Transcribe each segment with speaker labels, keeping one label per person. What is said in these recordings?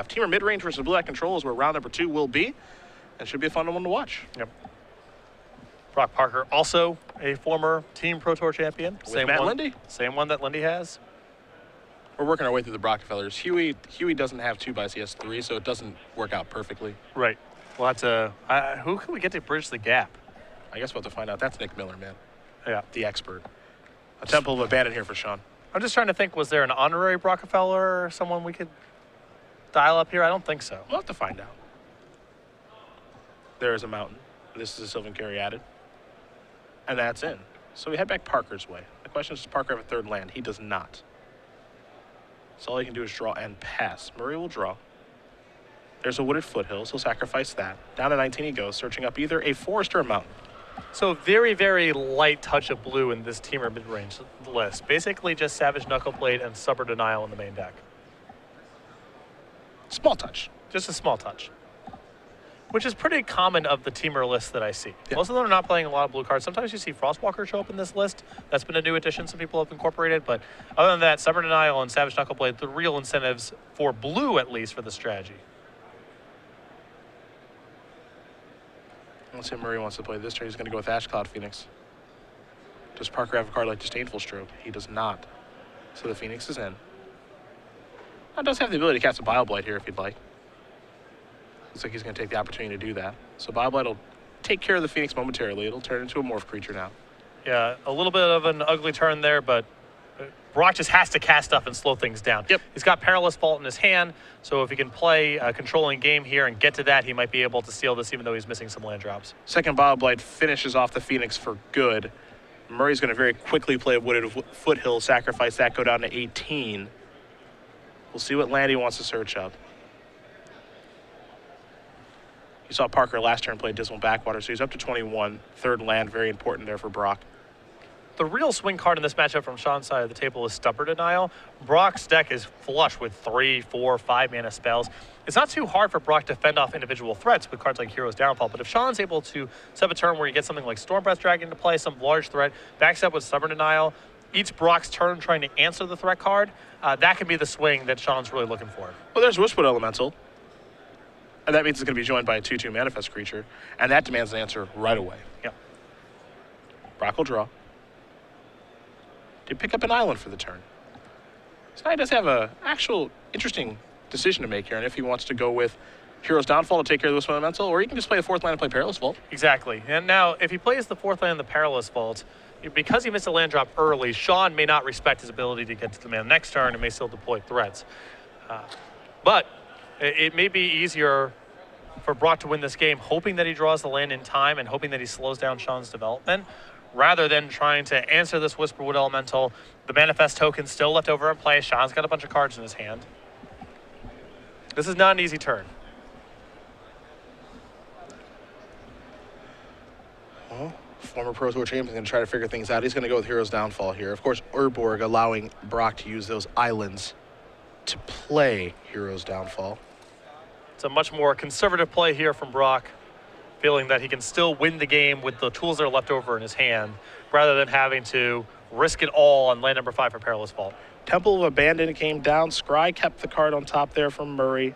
Speaker 1: Teamer mid-range versus blue hat control is where round number 2 will be, and should be a fun one to watch.
Speaker 2: Yep. Brock Parker, also a former Team Pro Tour champion.
Speaker 1: With Matt Lindy.
Speaker 2: Same one that Lindy has.
Speaker 1: We're working our way through the Rockefellers. Huey doesn't have 2 buys, he has 3, so it doesn't work out perfectly.
Speaker 2: Right. We'll have to, who can we get to bridge the gap?
Speaker 1: I guess we'll have to find out. That's Nick Miller, man.
Speaker 2: Yeah.
Speaker 1: The expert. A Temple of Abandon here for Sean.
Speaker 2: I'm just trying to think, was there an honorary Rockefeller or someone we could dial up here? I don't think so.
Speaker 1: We'll have to find out. There is a mountain. This is a Sylvan Carry added. And that's in. So we head back Parker's way. The question is, does Parker have a 3rd land? He does not. So all he can do is draw and pass. Murray will draw. There's a wooded foothills. He'll sacrifice that. Down to 19 he goes, searching up either a forest or a mountain.
Speaker 2: So very, very light touch of blue in this Teamer mid-range list. Basically just Savage Knuckleblade and Stubborn Denial in the main deck.
Speaker 1: Small touch.
Speaker 2: Just a small touch. Which is pretty common of the Teamer lists that I see.
Speaker 1: Yeah.
Speaker 2: Most of them are not playing a lot of blue cards. Sometimes you see Frostwalker show up in this list. That's been a new addition some people have incorporated. But other than that, Stubborn Denial and Savage Knuckleblade, the real incentives for blue, at least, for the strategy.
Speaker 1: Let's see if Murray wants to play this turn. He's going to go with Ash Cloud Phoenix. Does Parker have a card like Disdainful Stroke? He does not. So the Phoenix is in. Now does have the ability to cast a Bile-Blight here if he'd like. Looks like he's going to take the opportunity to do that. So Bile-Blight will take care of the Phoenix momentarily. It'll turn into a morph creature now.
Speaker 2: Yeah, a little bit of an ugly turn there, but Brock just has to cast stuff and slow things down.
Speaker 1: Yep.
Speaker 2: He's got Perilous Vault in his hand, so if he can play a controlling game here and get to that, he might be able to steal this even though he's missing some land drops.
Speaker 1: Second Bile-Blight finishes off the Phoenix for good. Murray's going to very quickly play a wooded foothill, sacrifice that, go down to 18. We'll see what land he wants to search up. You saw Parker last turn play Dismal Backwater, so he's up to 21. 3rd land, very important there for Brock.
Speaker 2: The real swing card in this matchup from Sean's side of the table is Stubborn Denial. Brock's deck is flush with 3, 4, 5 mana spells. It's not too hard for Brock to fend off individual threats with cards like Hero's Downfall, but if Sean's able to set up a turn where you get something like Stormbreath Dragon into play, some large threat, backs up with Stubborn Denial, eats Brock's turn trying to answer the threat card, that can be the swing that Sean's really looking for.
Speaker 1: Well, there's Wishwood Elemental. And that means it's going to be joined by a 2/2 manifest creature, and that demands an answer right away.
Speaker 2: Yeah.
Speaker 1: Brock will draw. To pick up an island for the turn. So now he does have a actual interesting decision to make here, and if he wants to go with Hero's Downfall to take care of the Wishwood Elemental, or he can just play a 4th land and play Perilous Vault.
Speaker 2: Exactly. And now, if he plays the 4th land in the Perilous Vault, because he missed a land drop early, Sean may not respect his ability to get to the mana next turn and may still deploy threats. But it may be easier for Brock to win this game, hoping that he draws the land in time and hoping that he slows down Sean's development, rather than trying to answer this Whisperwood Elemental. The Manifest token's still left over in play. Sean's got a bunch of cards in his hand. This is not an easy turn.
Speaker 1: Well, former Pro Tour champion is going to try to figure things out. He's going to go with Hero's Downfall here. Of course, Urborg allowing Brock to use those islands to play Hero's Downfall.
Speaker 2: It's a much more conservative play here from Brock, feeling that he can still win the game with the tools that are left over in his hand, rather than having to risk it all on land number 5 for Perilous Vault.
Speaker 1: Temple of Abandon came down. Scry kept the card on top there from Murray.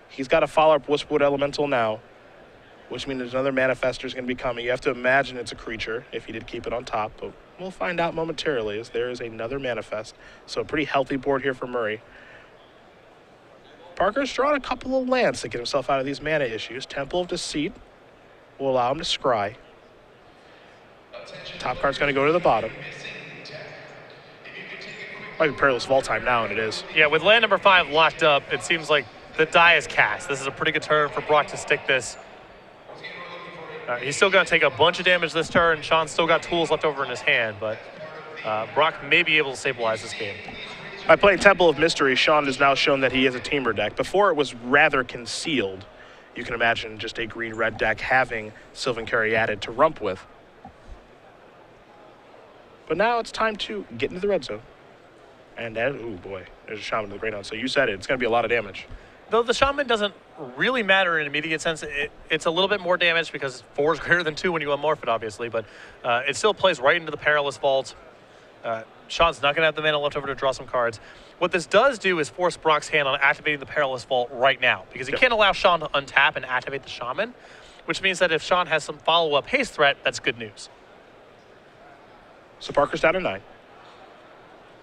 Speaker 1: He's got to follow up Whisperwood Elemental now, which means there's another Manifestor is going to be coming. You have to imagine it's a creature if he did keep it on top, but we'll find out momentarily as there is another Manifest. So a pretty healthy board here for Murray. Parker's drawn a couple of lands to get himself out of these mana issues. Temple of Deceit will allow him to scry. Top card's going to go to the bottom. Might be Perilous Vault time now, and it is.
Speaker 2: Yeah, with land number 5 locked up, it seems like the die is cast. This is a pretty good turn for Brock to stick this. He's still going to take a bunch of damage this turn. Sean's still got tools left over in his hand, but Brock may be able to stabilize this game.
Speaker 1: By playing Temple of Mystery, Sean has now shown that he is a teamer deck. Before it was rather concealed. You can imagine just a green-red deck having Sylvan Carry added to rump with. But now it's time to get into the red zone. And that, oh boy, there's a Shaman to the Greyhound. So you said it, it's going to be a lot of damage.
Speaker 2: Though the Shaman doesn't really matter in an immediate sense, it's a little bit more damage because 4 is greater than 2 when you unmorph it, obviously. But it still plays right into the Perilous Vault. Sean's not going to have the mana left over to draw some cards. What this does do is force Brock's hand on activating the Perilous Vault right now, because he can't allow Sean to untap and activate the Shaman, which means that if Sean has some follow-up haste threat, that's good news.
Speaker 1: So Parker's down to 9.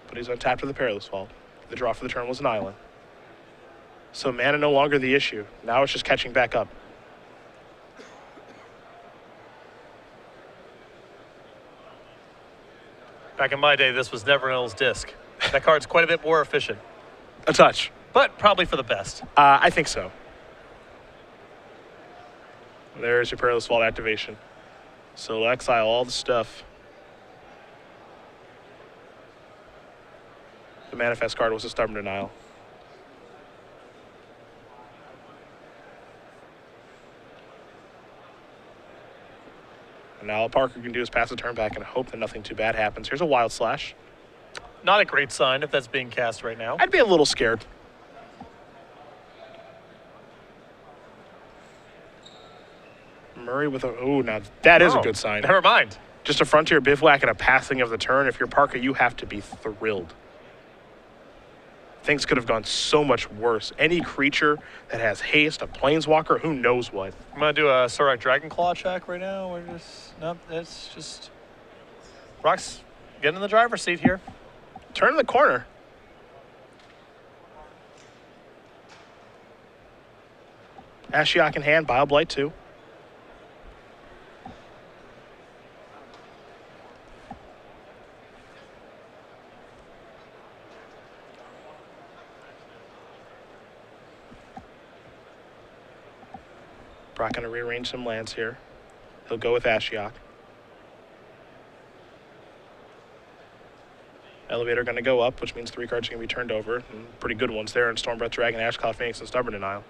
Speaker 1: But he's untapped with the Perilous Vault. The draw for the turn was an island. So mana no longer the issue. Now it's just catching back up.
Speaker 2: Back in my day, this was Never Nill's disc. That card's quite a bit more efficient,
Speaker 1: A touch.
Speaker 2: but probably for the best.
Speaker 1: I think so. There's your Perilous Vault activation. So exile all the stuff. The manifest card was a Stubborn Denial. And now all Parker can do is pass the turn back and hope that nothing too bad happens. Here's a Wild Slash.
Speaker 2: Not a great sign if that's being cast right now.
Speaker 1: I'd be a little scared. Murray with a... Oh, now that is a good sign.
Speaker 2: Never mind.
Speaker 1: Just a Frontier Bivouac and a passing of the turn. If you're Parker, you have to be thrilled. Things could have gone so much worse. Any creature that has haste, a Planeswalker, who knows what.
Speaker 2: I'm going to do a Sorak Dragonclaw check right now. We're just... Nope, it's just... Brock's getting in the driver's seat here.
Speaker 1: Turn in the corner. Ashiok in hand, Bile Blight 2. Brock going to rearrange some lands here. He'll go with Ashiok. Elevator going to go up, which means 3 cards are going to be turned over. And pretty good ones there in Stormbreath Dragon, Ashcloth Phoenix, and Stubborn Denial.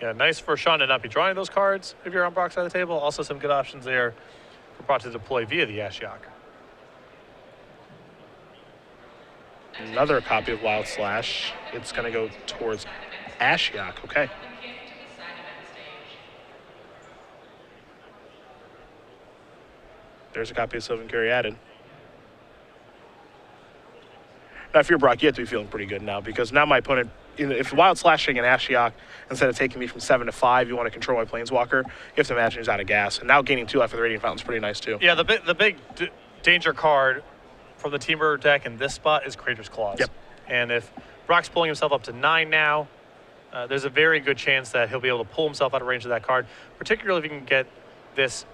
Speaker 2: Yeah, nice for Sean to not be drawing those cards if you're on Brock's side of the table. Also some good options there for Brock to deploy via the Ashiok.
Speaker 1: Another copy of Wild Slash. It's going to go towards Ashiok. Okay. There's a copy of Sylvan Caryatid. Now, if you're Brock, you have to be feeling pretty good now, because now my opponent, if Wild Slashing and Ashiok, instead of taking me from 7 to 5, you want to control my Planeswalker, you have to imagine he's out of gas. And now gaining 2 life with the Radiant Fountain's pretty nice, too.
Speaker 2: Yeah, the big danger card from the Teamer deck in this spot is Crater's Claws.
Speaker 1: Yep.
Speaker 2: And if Brock's pulling himself up to 9 now, there's a very good chance that he'll be able to pull himself out of range of that card, particularly if he can get this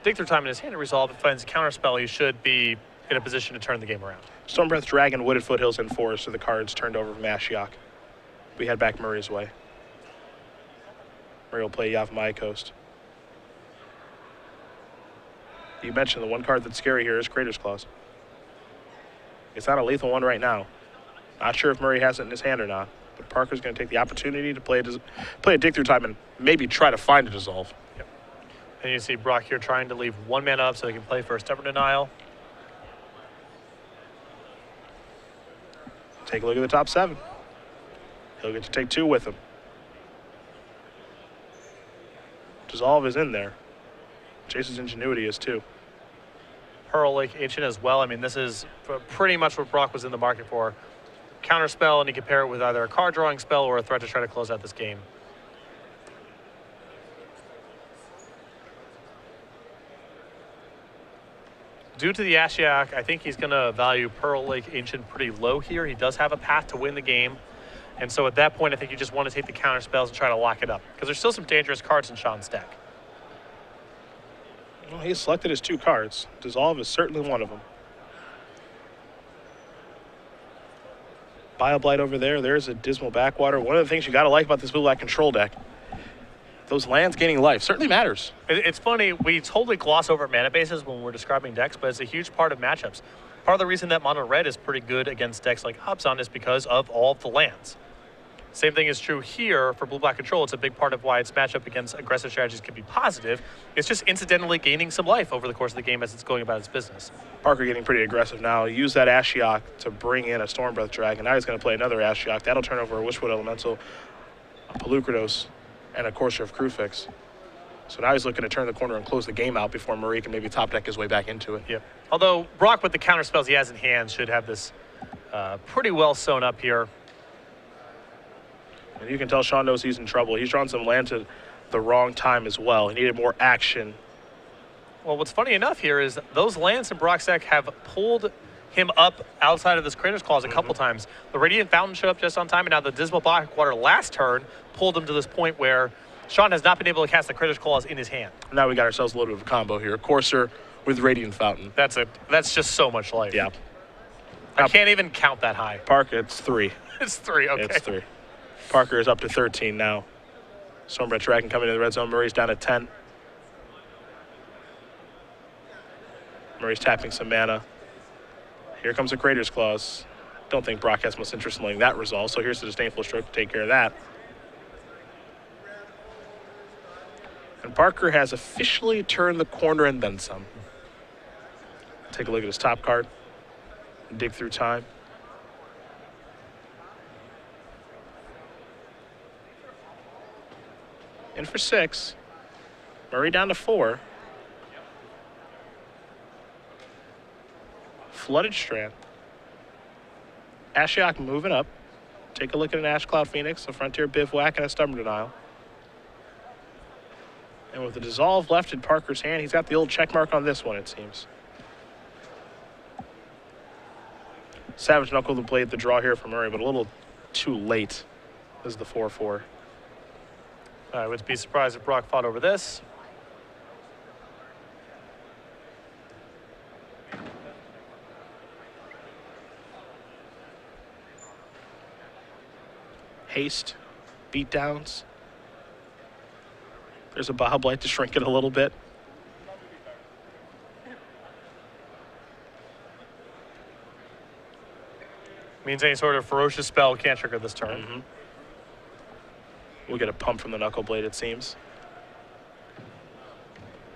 Speaker 2: Dig Through Time in his hand to resolve. If he finds a counterspell, he should be in a position to turn the game around.
Speaker 1: Stormbreath Dragon, Wooded Foothills, and Forest are the cards turned over from Ashiok. We head back Murray's way. Murray will play Yavimaya Coast. You mentioned the one card that's scary here is Crater's Claws. It's not a lethal one right now. Not sure if Murray has it in his hand or not, but Parker's going to take the opportunity to play a Dig Through Time and maybe try to find a Dissolve.
Speaker 2: Yep. And you see Brock here trying to leave 1 mana up so he can play for a Stubborn Denial.
Speaker 1: Take a look at the top 7. He'll get to take 2 with him. Dissolve is in there. Chase's Ingenuity is too.
Speaker 2: Pearl Lake Ancient as well. I mean, this is pretty much what Brock was in the market for. Counterspell, and you can pair it with either a card drawing spell or a threat to try to close out this game. Due to the Ashiok, I think he's going to value Pearl Lake Ancient pretty low here. He does have a path to win the game. And so at that point, I think you just want to take the counter spells and try to lock it up, because there's still some dangerous cards in Sean's deck.
Speaker 1: Well, he selected his 2 cards. Dissolve is certainly one of them. Bile Blight over there. There's a Dismal Backwater. One of the things you got to like about this blue-black control deck, those lands gaining life certainly matters.
Speaker 2: It's funny, we totally gloss over mana bases when we're describing decks, but it's a huge part of matchups. Part of the reason that mono red is pretty good against decks like Abzan is because of all of the lands. Same thing is true here for blue-black control. It's a big part of why its matchup against aggressive strategies can be positive. It's just incidentally gaining some life over the course of the game as it's going about its business.
Speaker 1: Parker getting pretty aggressive now. Use that Ashiok to bring in a Stormbreath Dragon. Now he's going to play another Ashiok. That'll turn over a Wishwood Elemental, a Pelucrados, and a Courser of Crufix. So now he's looking to turn the corner and close the game out before Murray can maybe top deck his way back into it.
Speaker 2: Yeah. Although Brock, with the counter spells he has in hand, should have this pretty well sewn up here.
Speaker 1: And you can tell Sean knows he's in trouble. He's drawn some lands at the wrong time as well. He needed more action.
Speaker 2: Well, what's funny enough here is those lands in Brock's deck have pulled him up outside of this Crater's Claws a couple times. The Radiant Fountain showed up just on time, and now the Dismal Blackwater last turn pulled him to this point where Sean has not been able to cast the Crater's Claws in his hand.
Speaker 1: Now we got ourselves a little bit of a combo here. Courser with Radiant Fountain.
Speaker 2: That's just so much life.
Speaker 1: Yeah.
Speaker 2: I can't even count that high.
Speaker 1: Parker, it's 3.
Speaker 2: It's 3, okay.
Speaker 1: It's 3. Parker is up to 13 now. Stormbreath Dragon coming into the red zone. Murray's down at 10. Murray's tapping some mana. Here comes a Crater's Claws. Don't think Brock has much interest in letting that resolve, so here's the Disdainful Stroke to take care of that. And Parker has officially turned the corner and then some. Take a look at his top card. Dig through time. In for 6. Murray down to 4. Flooded Strand. Ashiok moving up. Take a look at an Ash Cloud Phoenix, a Frontier Bivouac, and a Stubborn Denial. And with the Dissolve left in Parker's hand, he's got the old check mark on this one, it seems. Savage Knuckle the Blade, the draw here for Murray, but a little too late. This is the 4-4.
Speaker 2: I would be surprised if Brock fought over this.
Speaker 1: Haste, beatdowns. There's a Bob Light to shrink it a little bit.
Speaker 2: Means any sort of ferocious spell can't trigger this turn.
Speaker 1: We'll get a pump from the Knuckle Blade, it seems.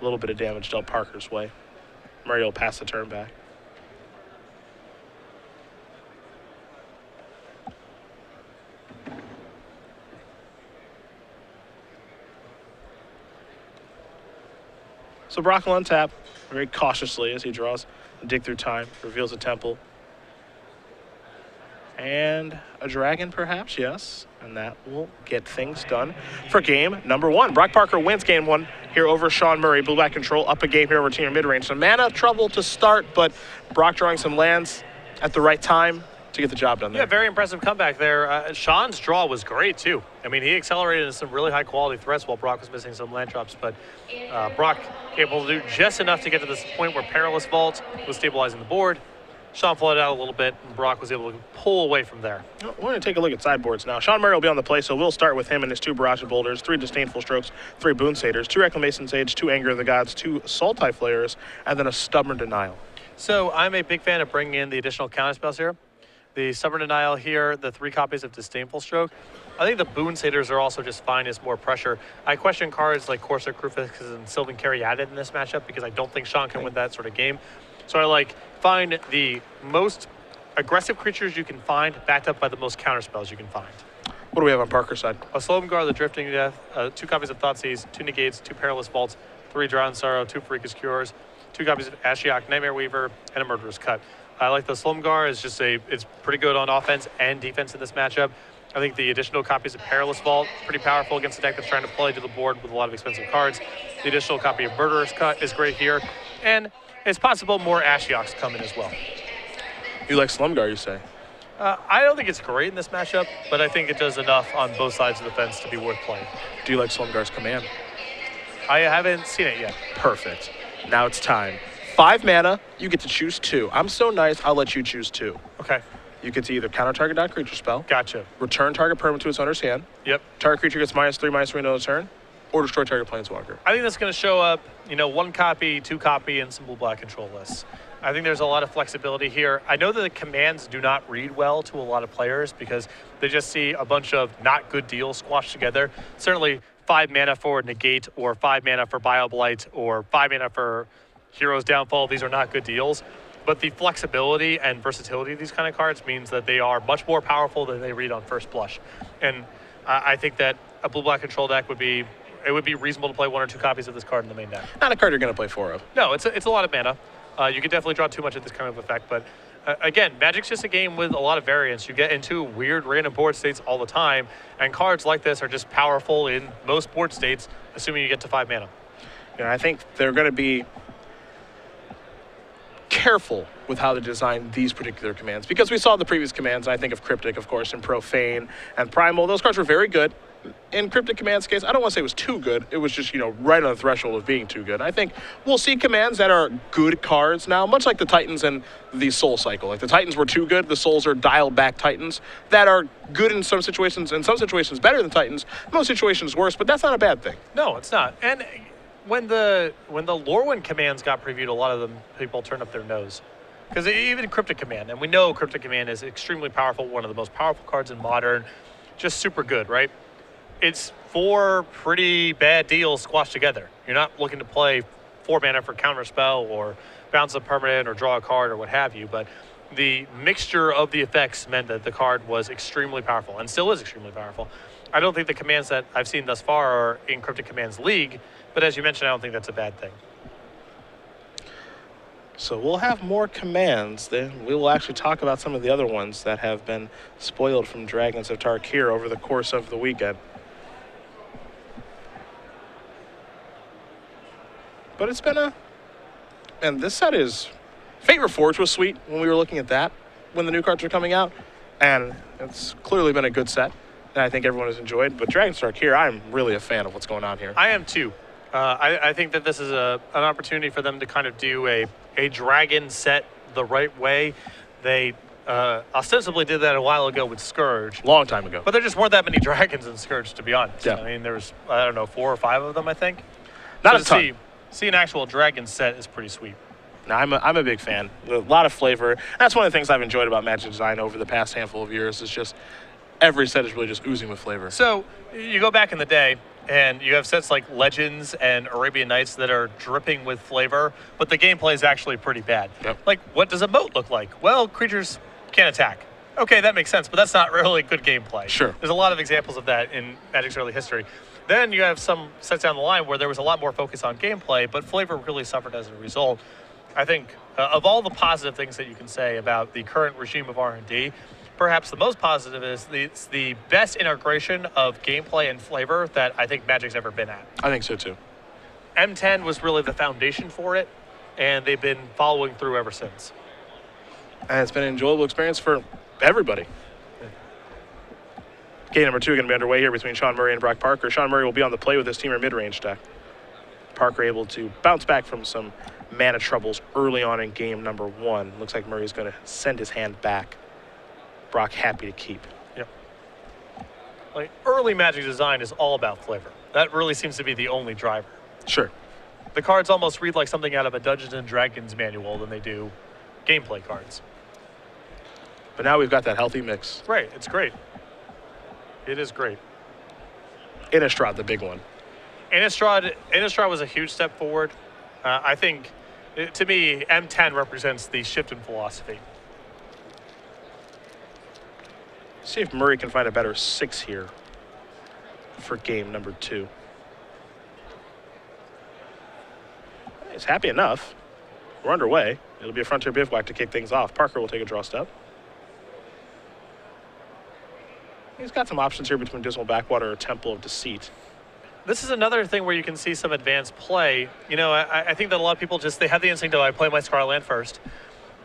Speaker 1: A little bit of damage dealt Parker's way. Murray will pass the turn back. So Brock will untap very cautiously as he draws a Dig Through Time, reveals a temple. And a dragon, perhaps, yes. And that will get things done for game number 1. Brock Parker wins game 1 here over Sean Murray. Blue Black Control up a game here over Team Midrange. Some mana trouble to start, but Brock drawing some lands at the right time to get the job done there.
Speaker 2: Yeah, very impressive comeback there. Sean's draw was great, too. I mean, he accelerated in some really high-quality threats while Brock was missing some land drops, but Brock able to do just enough to get to this point where Perilous Vault was stabilizing the board. Sean flooded out a little bit, and Brock was able to pull away from there.
Speaker 1: We're going to take a look at sideboards now. Sean Murray will be on the play, so we'll start with him and his 2 Barrage of Boulders, 3 Disdainful Strokes, 3 Boon Satyrs, 2 Reclamation Sage, 2 Anger of the Gods, 2 Sultai Flayers, and then a Stubborn Denial.
Speaker 2: So I'm a big fan of bringing in the additional counter spells here. The Stubborn Denial here, the 3 copies of Disdainful Stroke. I think the Boon Satyrs are also just fine as more pressure. I question cards like Corsair Crucifix and Sylvan Caryatid in this matchup because I don't think Sean can win that sort of game. So I find the most aggressive creatures you can find backed up by the most counter spells you can find.
Speaker 1: What do we have on Parker's side?
Speaker 2: A Slomgar, the Drifting Death, 2 copies of Thoughtseize, 2 Negates, 2 Perilous Vaults, 3 Drowned Sorrow, 2 Freakish Cures, 2 copies of Ashiok, Nightmare Weaver, and a Murderous Cut. I like the Slumgar. It's pretty good on offense and defense in this matchup. I think the additional copies of Perilous Vault, pretty powerful against a deck that's trying to play to the board with a lot of expensive cards. The additional copy of Murderous Cut is great here. And it's possible more Ashioks come in as well.
Speaker 1: You like Slumgar, you say?
Speaker 2: I don't think it's great in this matchup, but I think it does enough on both sides of the fence to be worth playing.
Speaker 1: Do you like Slumgar's command?
Speaker 2: I haven't seen it yet.
Speaker 1: Perfect. Now it's time. 5 mana, you get to choose 2. I'm so nice, I'll let you choose 2.
Speaker 2: Okay.
Speaker 1: You get to either counter target non-creature spell,
Speaker 2: Gotcha.
Speaker 1: return target permanent to its owner's hand,
Speaker 2: Yep.
Speaker 1: target creature gets -3/-3 until its turn, or destroy target planeswalker.
Speaker 2: I think that's going to show up, 1 copy, 2 copy, and some blue black control lists. I think there's a lot of flexibility here. I know that the commands do not read well to a lot of players because they just see a bunch of not good deals squashed together. Certainly 5 mana for Negate or 5 mana for Bioblight or 5 mana for Hero's Downfall. These are not good deals. But the flexibility and versatility of these kind of cards means that they are much more powerful than they read on first blush. And I think that a blue-black control deck would be it would be reasonable to play 1 or 2 copies of this card in the main deck.
Speaker 1: Not a card you're going to play 4 of.
Speaker 2: No, it's a lot of mana. You can definitely draw too much of this kind of effect, but again, Magic's just a game with a lot of variance. You get into weird random board states all the time, and cards like this are just powerful in most board states, assuming you get to 5 mana.
Speaker 1: I think they're going to be careful with how they design these particular commands, because we saw the previous commands. I think of Cryptic, of course, and Profane and Primal. Those cards were very good. In Cryptic Command's case, I don't want to say it was too good. It was just, right on the threshold of being too good. I think we'll see commands that are good cards now, much like the Titans and the Soul Cycle. Like the Titans were too good, the Souls are dialed back Titans that are good in some situations better than Titans, most situations worse, but that's not a bad thing.
Speaker 2: No, it's not. And when the Lorwyn commands got previewed, a lot of them people turned up their nose. Because even Cryptic Command, and we know Cryptic Command is extremely powerful, one of the most powerful cards in Modern, just super good, right? It's 4 pretty bad deals squashed together. You're not looking to play 4 mana for Counterspell or bounce a permanent or draw a card or what have you, but the mixture of the effects meant that the card was extremely powerful and still is extremely powerful. I don't think the commands that I've seen thus far are in Cryptic Command's league, but as you mentioned, I don't think that's a bad thing.
Speaker 1: So we'll have more commands. Then we will actually talk about some of the other ones that have been spoiled from Dragons of Tarkir over the course of the weekend. But it's been and this set is, Fate Reforged was sweet when we were looking at that, when the new cards were coming out, and it's clearly been a good set, and I think everyone has enjoyed. But Dragons of Tarkir, I'm really a fan of what's going on here.
Speaker 2: I am too. I think that this is an opportunity for them to kind of do a dragon set the right way. They ostensibly did that a while ago with Scourge.
Speaker 1: Long time ago.
Speaker 2: But there just weren't that many dragons in Scourge, to be honest.
Speaker 1: Yeah.
Speaker 2: I mean, there was, 4 or 5 of them, I think.
Speaker 1: Not
Speaker 2: so
Speaker 1: a ton.
Speaker 2: See an actual dragon set is pretty sweet.
Speaker 1: No, I'm a big fan. A lot of flavor. That's one of the things I've enjoyed about Magic Design over the past handful of years, is just every set is really just oozing with flavor.
Speaker 2: So you go back in the day, and you have sets like Legends and Arabian Nights that are dripping with flavor, but the gameplay is actually pretty bad.
Speaker 1: Yep.
Speaker 2: Like, what does a moat look like? Well, creatures can't attack. Okay, that makes sense, but that's not really good gameplay.
Speaker 1: Sure.
Speaker 2: There's a lot of examples of that in Magic's early history. Then you have some sets down the line where there was a lot more focus on gameplay, but flavor really suffered as a result. I think of all the positive things that you can say about the current regime of R&D, perhaps the most positive is it's the best integration of gameplay and flavor that I think Magic's ever been at.
Speaker 1: I think so too.
Speaker 2: M10 was really the foundation for it, and they've been following through ever since.
Speaker 1: And it's been an enjoyable experience for everybody. Game number 2 going to be underway here between Sean Murray and Brock Parker. Sean Murray will be on the play with his team or mid-range deck. Parker able to bounce back from some mana troubles early on in game number 1. Looks like Murray's going to send his hand back. Brock happy to keep.
Speaker 2: Yep. Like, early Magic design is all about flavor. That really seems to be the only driver.
Speaker 1: Sure.
Speaker 2: The cards almost read like something out of a Dungeons and Dragons manual than they do gameplay cards.
Speaker 1: But now we've got that healthy mix.
Speaker 2: Right, it's great. It is great.
Speaker 1: Innistrad, the big one.
Speaker 2: Innistrad was a huge step forward. I think, to me, M10 represents the shift in philosophy.
Speaker 1: See if Murray can find a better 6 here for game number 2. He's happy enough. We're underway. It'll be a Frontier Bivouac to kick things off. Parker will take a draw step. He's got some options here between Dismal Backwater or Temple of Deceit.
Speaker 2: This is another thing where you can see some advanced play. You know, I think that a lot of people they have the instinct of, I play my Scryland first.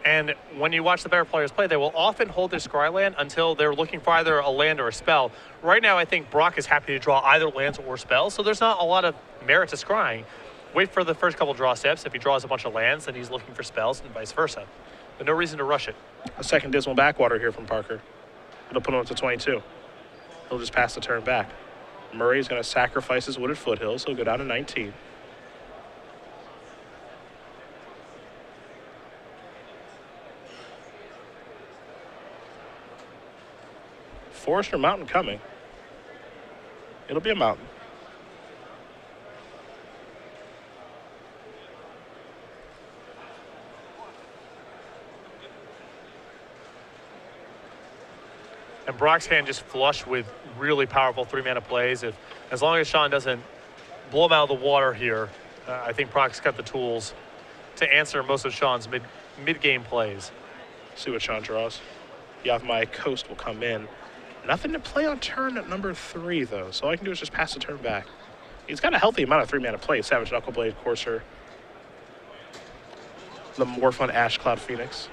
Speaker 2: And when you watch the better players play, they will often hold their Scryland until they're looking for either a land or a spell. Right now, I think Brock is happy to draw either lands or spells, so there's not a lot of merit to scrying. Wait for the first couple draw steps. If he draws a bunch of lands, then he's looking for spells and vice versa. But no reason to rush it.
Speaker 1: A second Dismal Backwater here from Parker. It'll put him up to 22. He'll just pass the turn back. Murray's going to sacrifice his Wooded Foothills. He'll go down to 19. Forest or mountain coming? It'll be a mountain.
Speaker 2: And Brock's hand just flush with really powerful 3-mana plays. As long as Sean doesn't blow him out of the water here. I think Brock's got the tools to answer most of Sean's mid-game plays.
Speaker 1: See what Sean draws. Yavmai Coast will come in. Nothing to play on turn at number 3, though. So all I can do is just pass the turn back. He's got a healthy amount of 3-mana play. Savage Knuckleblade, Courser, the Morphon Ash Cloud Phoenix.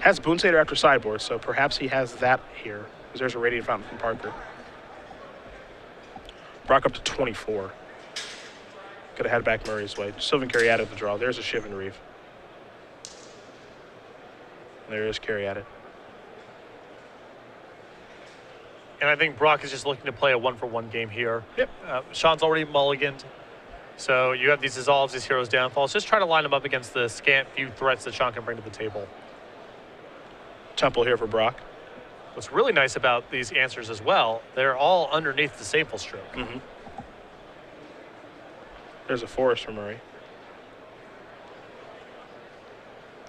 Speaker 1: Has Boonsader after sideboard, so perhaps he has that here. Because there's a Radiant Fountain from Parker. Brock up to 24. Could have had back Murray's way. Sylvan Caryatid the draw. There's a Shivan Reeve. There is Caryatid.
Speaker 2: And I think Brock is just looking to play a 1-for-1 game here.
Speaker 1: Yep.
Speaker 2: Sean's already mulliganed. So you have these dissolves, these heroes' downfalls. Just try to line them up against the scant few threats that Sean can bring to the table.
Speaker 1: Temple here for Brock.
Speaker 2: What's really nice about these answers as well, they're all underneath the Disdainful Stroke.
Speaker 1: Mm-hmm. There's a Forest for Murray.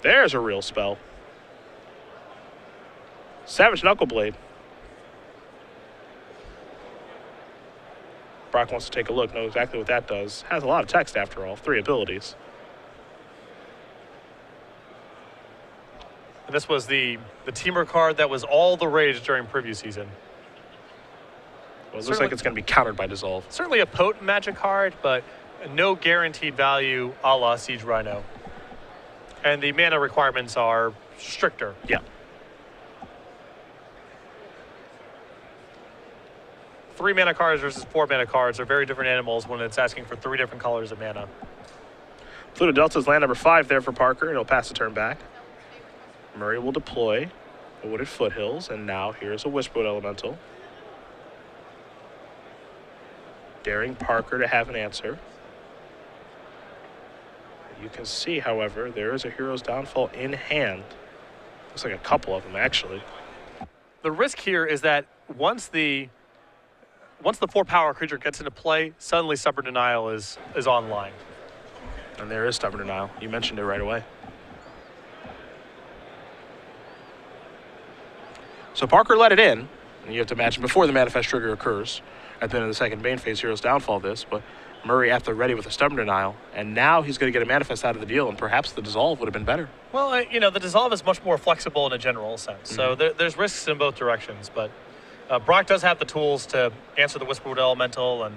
Speaker 1: There's a real spell. Savage Knuckleblade. Brock wants to take a look, know exactly what that does. Has a lot of text after all, 3 abilities.
Speaker 2: And this was the teamer card that was all the rage during preview season.
Speaker 1: Well, it looks like it's going to be countered by Dissolve.
Speaker 2: Certainly a potent magic card, but no guaranteed value a la Siege Rhino. And the mana requirements are stricter.
Speaker 1: Yeah.
Speaker 2: 3 mana cards versus 4 mana cards are very different animals when it's asking for 3 different colors of mana.
Speaker 1: Pluto Delta's land number 5 there for Parker, and he'll pass the turn back. Murray will deploy the Wooded Foothills, and now here's a Whisperwood Elemental. Daring Parker to have an answer. You can see, however, there is a Hero's Downfall in hand. Looks like a couple of them, actually.
Speaker 2: The risk here is that once the 4-power creature gets into play, suddenly Stubborn Denial is online.
Speaker 1: And there is Stubborn Denial. You mentioned it right away. So Parker let it in. And you have to imagine before the manifest trigger occurs. At the end of the second main phase, Hero's Downfall this. But Murray at the ready with a Stubborn Denial. And now he's going to get a manifest out of the deal. And perhaps the Dissolve would have been better.
Speaker 2: Well, the Dissolve is much more flexible in a general sense. Mm-hmm. So there's risks in both directions. But Brock does have the tools to answer the Whisperwood Elemental and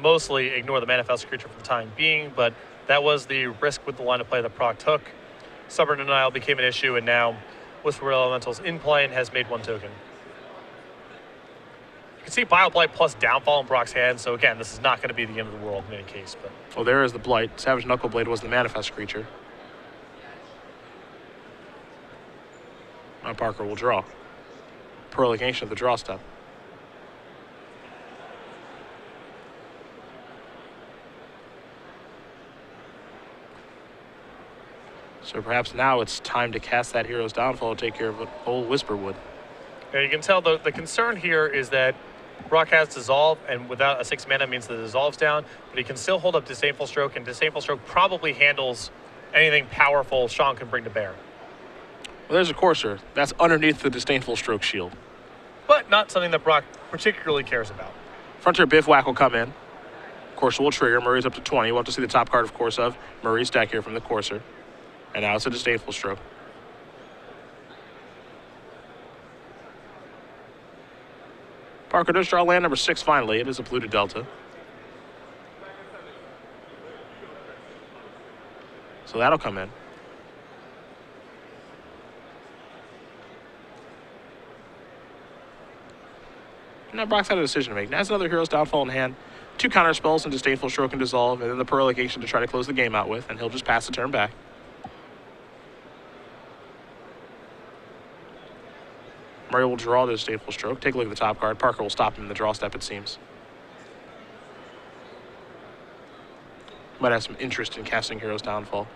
Speaker 2: mostly ignore the manifest creature for the time being, but that was the risk with the line of play that Brock took. Stubborn Denial became an issue, and now Whisperwood Elemental's in play and has made 1 token. You can see Bioblight plus Downfall in Brock's hand, so again, this is not going to be the end of the world in any case. But
Speaker 1: well, there is the Blight. Savage Knuckleblade was the manifest creature. Now Parker will draw. Prolongation of the draw step. So perhaps now it's time to cast that Hero's Downfall to take care of old Whisperwood.
Speaker 2: Yeah, you can tell the concern here is that Brock has Dissolve, and without a 6 mana means the Dissolve's down, but he can still hold up Disdainful Stroke, and Disdainful Stroke probably handles anything powerful Sean can bring to bear.
Speaker 1: Well, there's a Courser. That's underneath the Disdainful Stroke shield.
Speaker 2: But not something that Brock particularly cares about.
Speaker 1: Frontier Bivouac will come in. Courser will trigger. Murray's up to 20. We'll have to see the top card, of course, of Murray's deck here from the Courser. And now it's a Disdainful Stroke. Parker does draw land number 6 finally. It is a Pluto Delta. So that'll come in. Now Brock's had a decision to make. Now has another Hero's Downfall in hand. 2 counter spells and Disdainful Stroke and Dissolve, and then the Prolongation to try to close the game out with, and he'll just pass the turn back. Murray will draw the Disdainful Stroke. Take a look at the top card. Parker will stop him in the draw step, it seems. Might have some interest in casting Hero's Downfall,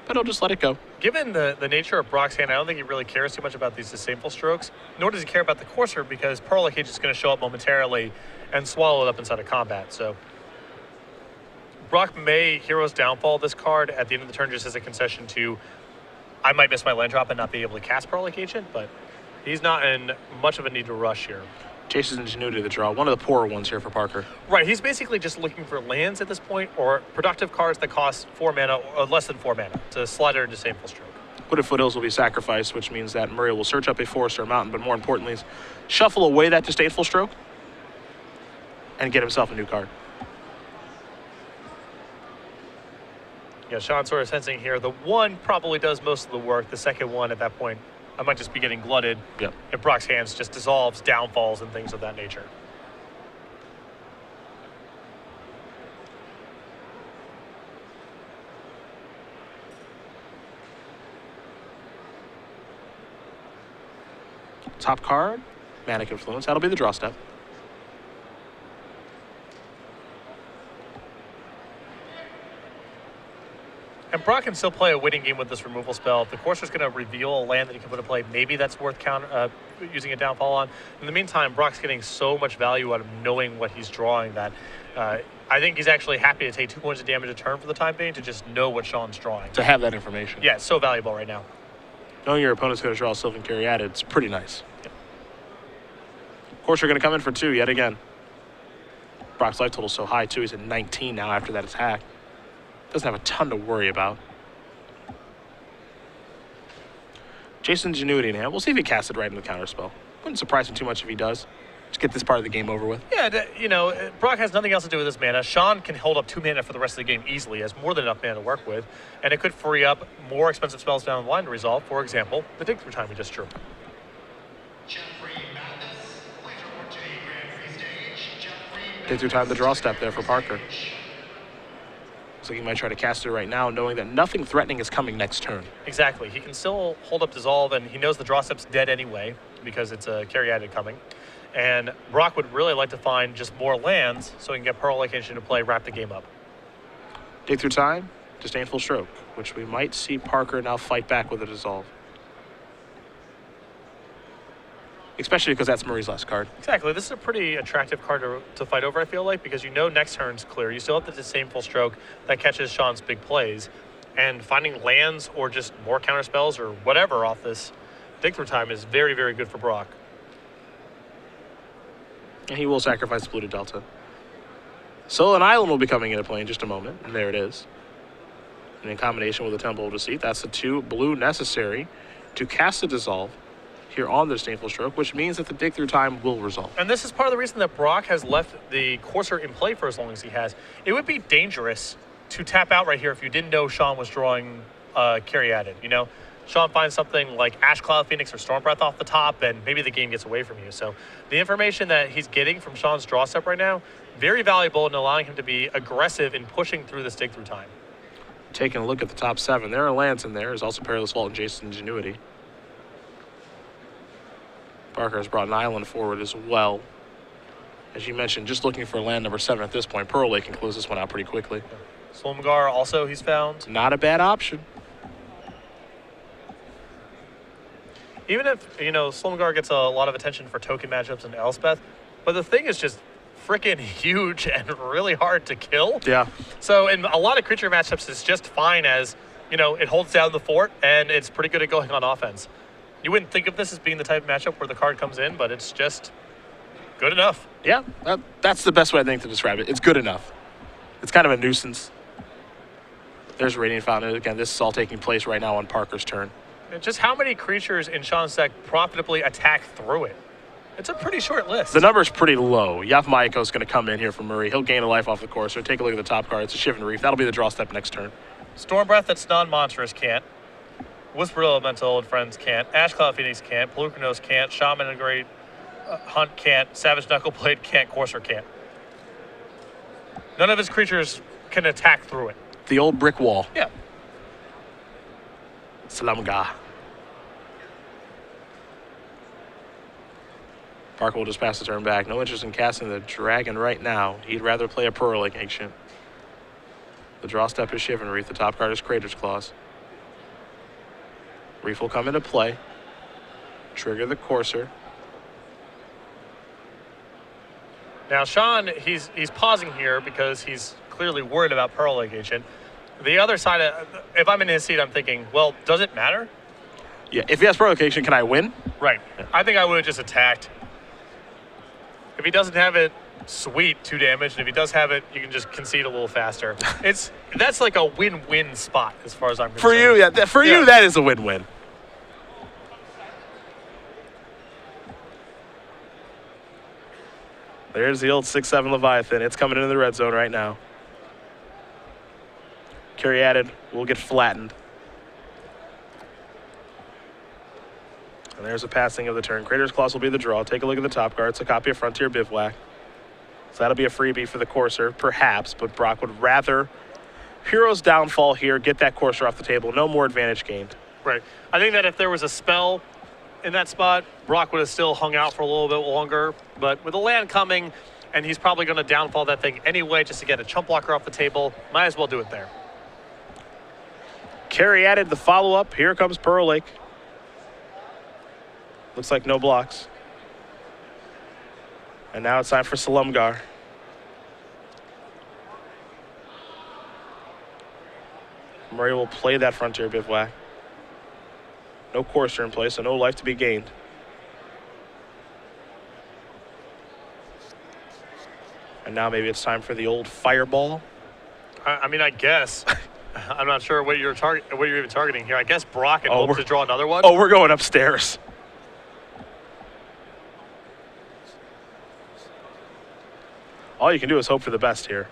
Speaker 1: but he'll just let it go.
Speaker 2: Given the nature of Brock's hand, I don't think he really cares too much about these Disdainful Strokes, nor does he care about the Courser, because Prolongation is going to show up momentarily and swallow it up inside of combat. So Brock may Hero's Downfall this card at the end of the turn just as a concession to, I might miss my land drop and not be able to cast Prolongation, but he's not in much of a need to rush here.
Speaker 1: Jason's Ingenuity to the draw. One of the poorer ones here for Parker.
Speaker 2: Right, he's basically just looking for lands at this point or productive cards that cost 4 mana or less than 4 mana to slide or Disdainful Stroke.
Speaker 1: Wooded Foothills will be sacrificed, which means that Murray will search up a forest or a mountain, but more importantly, is shuffle away that Disdainful Stroke and get himself a new card.
Speaker 2: Yeah, Sean's sort of sensing here. The one probably does most of the work. The second one, at that point, I might just be getting glutted.
Speaker 1: Yep.
Speaker 2: And Brock's hands just dissolves, downfalls, and things of that nature.
Speaker 1: Top card, Manic Influence. That'll be the draw step.
Speaker 2: And Brock can still play a winning game with this removal spell. If the Courser's going to reveal a land that he can put in play, maybe that's worth using a downfall on. In the meantime, Brock's getting so much value out of knowing what he's drawing that I think he's actually happy to take 2 points of damage a turn for the time being to just know what Sean's drawing.
Speaker 1: To have that information.
Speaker 2: Yeah, it's so valuable right now.
Speaker 1: Knowing your opponent's going to draw a Sylvan Caryatid, it's pretty nice. Yep. Courser going to come in for 2 yet again. Brock's life total's so high, too. He's at 19 now after that attack. Doesn't have a ton to worry about. Jason's Ingenuity in hand. We'll see if he casts it right in the counterspell. Wouldn't surprise me too much if he does. Just get this part of the game over with.
Speaker 2: Yeah, you know, Brock has nothing else to do with this mana. Sean can hold up 2 mana for the rest of the game easily. He has more than enough mana to work with. And it could free up more expensive spells down the line to resolve. For example, the Dig Through Time we just drew.
Speaker 1: Dig Through Time, the draw step there for Parker. Looks like he might try to cast it right now, knowing that nothing threatening is coming next turn.
Speaker 2: Exactly. He can still hold up Dissolve, and he knows the draw step's dead anyway because it's a Caryatid coming. And Brock would really like to find just more lands so he can get Pearl Location to play, wrap the game up.
Speaker 1: Dig Through Time, Disdainful Stroke, which we might see Parker now fight back with a Dissolve. Especially because that's Murray's last card.
Speaker 2: Exactly. This is a pretty attractive card to fight over, I feel like, because you know next turn's clear. You still have the Disdainful Stroke that catches Sean's big plays. And finding lands or just more counter spells or whatever off this Dig Through Time is very, very good for Brock.
Speaker 1: And he will sacrifice Blue to Delta. Solan Island will be coming into play in just a moment. And there it is. And in combination with the Temple of Deceit, that's the 2 blue necessary to cast a Dissolve here on the Disdainful Stroke, which means that the Dig Through Time will resolve.
Speaker 2: And this is part of the reason that Brock has left the Courser in play for as long as he has. It would be dangerous to tap out right here if you didn't know Sean was drawing Caryatid, you know? Sean finds something like Ash Cloud Phoenix or Storm Breath off the top, and maybe the game gets away from you. So the information that he's getting from Sean's draw step right now, very valuable in allowing him to be aggressive in pushing through this Dig Through Time.
Speaker 1: Taking a look at the top 7, there are lands in there. There's also Perilous Vault and Jason's Ingenuity. Parker has brought an island forward as well. As you mentioned, just looking for land number 7 at this point. Pearl Lake can close this one out pretty quickly.
Speaker 2: Solmgar also he's found.
Speaker 1: Not a bad option.
Speaker 2: Even if, you know, Solmgar gets a lot of attention for token matchups and Elspeth, but the thing is just freaking huge and really hard to kill.
Speaker 1: Yeah.
Speaker 2: So in a lot of creature matchups, it's just fine as, you know, it holds down the fort and it's pretty good at going on offense. You wouldn't think of this as being the type of matchup where the card comes in, but it's just good enough.
Speaker 1: Yeah, that's the best way I think to describe it. It's good enough. It's kind of a nuisance. There's Radiant Fountain. Again, this is all taking place right now on Parker's turn.
Speaker 2: And just how many creatures in Sean's deck profitably attack through it? It's a pretty short list.
Speaker 1: The number's pretty low. Yaf Mayako's going to come in here for Murray. He'll gain a life off the course. So take a look at the top card. It's a Shivan Reef. That'll be the draw step next turn.
Speaker 2: Storm Breath that's non-monstrous can't. Whisper Elemental and Friends can't. Ash Cloud Phoenix can't. Pelucranos can't. Shaman and Great Hunt can't. Savage Knuckleblade can't. Courser can't. None of his creatures can attack through it.
Speaker 1: The old brick wall.
Speaker 2: Yeah.
Speaker 1: Salamga. Parker will just pass the turn back. No interest in casting the dragon right now. He'd rather play a Pearl Lake Ancient. The draw step is Shivan Reef. The top card is Crater's Claws. Reef will come into play. Trigger the Courser.
Speaker 2: Now, Sean, he's pausing here because he's clearly worried about Pearl Lake Ancient. The other side, if I'm in his seat, I'm thinking, well, does it matter?
Speaker 1: Yeah, if he has Pearl Lake Ancient, can I win?
Speaker 2: Right.
Speaker 1: Yeah.
Speaker 2: I think I would have just attacked. If he doesn't have it, sweet, 2 damage. And if he does have it, you can just concede a little faster. That's like a win-win spot as far as I'm concerned.
Speaker 1: For you, yeah. For you, that is a win-win. There's the old 6-7 Leviathan. It's coming into the red zone right now. Carry added will get flattened. And there's a passing of the turn. Crater's Claws will be the draw. Take a look at the top card. It's a copy of Frontier Bivouac. So that'll be a freebie for the Courser, perhaps, but Brock would rather Hero's Downfall here, get that Courser off the table. No more advantage gained.
Speaker 2: Right. I think that if there was a spell in that spot, Brock would have still hung out for a little bit longer. But with a land coming, and he's probably going to downfall that thing anyway just to get a chump blocker off the table, might as well do it there.
Speaker 1: Carry added the follow-up. Here comes Pearl Lake. Looks like no blocks. And now it's time for Salumgar. Murray will play that Frontier Bivouac. No Courser in play, so no life to be gained. And now maybe it's time for the old Fireball.
Speaker 2: I mean, I guess. I'm not sure what you're even targeting here. I guess Brock and hope to draw another one.
Speaker 1: Oh, we're going upstairs. All you can do is hope for the best here.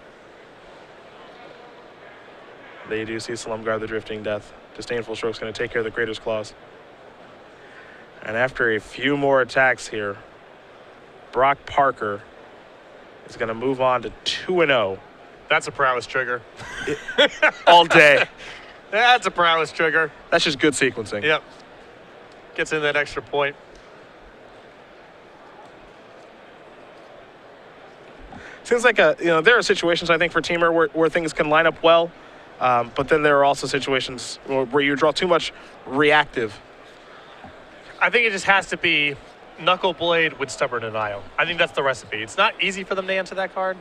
Speaker 1: They do see Salumgar the Drifting Death. Disdainful Stroke's going to take care of the Crater's Claws. And after a few more attacks here, Brock Parker is going to move on to 2-0.
Speaker 2: That's a prowess trigger.
Speaker 1: All day.
Speaker 2: That's a prowess trigger.
Speaker 1: That's just good sequencing.
Speaker 2: Yep. Gets in that extra point.
Speaker 1: Seems like there are situations I think for Teamer where things can line up well, but then there are also situations where you draw too much reactive.
Speaker 2: I think it just has to be Knuckle Blade with Stubborn Denial. I think that's the recipe. It's not easy for them to answer that card.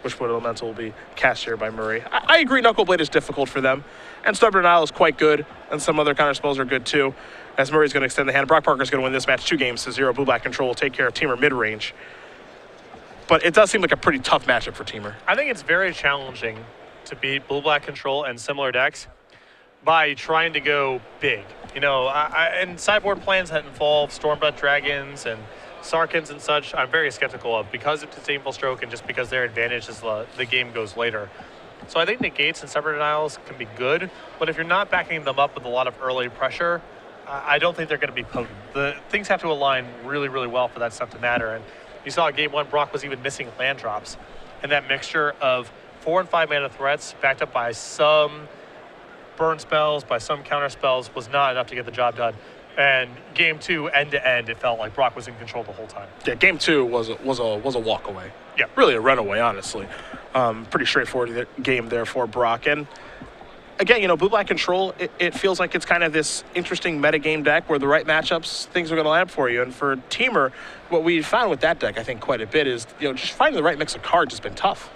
Speaker 1: Wishwood Elemental will be cast here by Murray. I agree Knuckle Blade is difficult for them, and Stubborn Denial is quite good, and some other counter spells are good too, as Murray's going to extend the hand. Brock Parker's going to win this match 2-0. Blue-Black Control will take care of Teamer mid-range. But it does seem like a pretty tough matchup for Teamer.
Speaker 2: I think it's very challenging to beat Blue-Black Control and similar decks by trying to go big. And sideboard plans that involve Stormblood Dragons and Sarkans and such, I'm very skeptical of because of Disdainful Stroke and just because their advantage as the game goes later. So I think negates and Stubborn Denials can be good, but if you're not backing them up with a lot of early pressure, I don't think they're going to be potent. The things have to align really, really well for that stuff to matter. And you saw in game 1, Brock was even missing land drops. And that mixture of 4 and 5 mana threats backed up by some burn spells, by some counter spells, was not enough to get the job done. And game 2, end to end, it felt like Brock was in control the whole time.
Speaker 1: Yeah, game 2 was a walk away.
Speaker 2: Yeah,
Speaker 1: really a runaway, honestly. Pretty straightforward game there for Brock. And again, Blue-Black Control, it feels like it's kind of this interesting metagame deck where the right matchups, things are going to line up for you. And for Teamer, what we found with that deck, I think, quite a bit is, just finding the right mix of cards has been tough.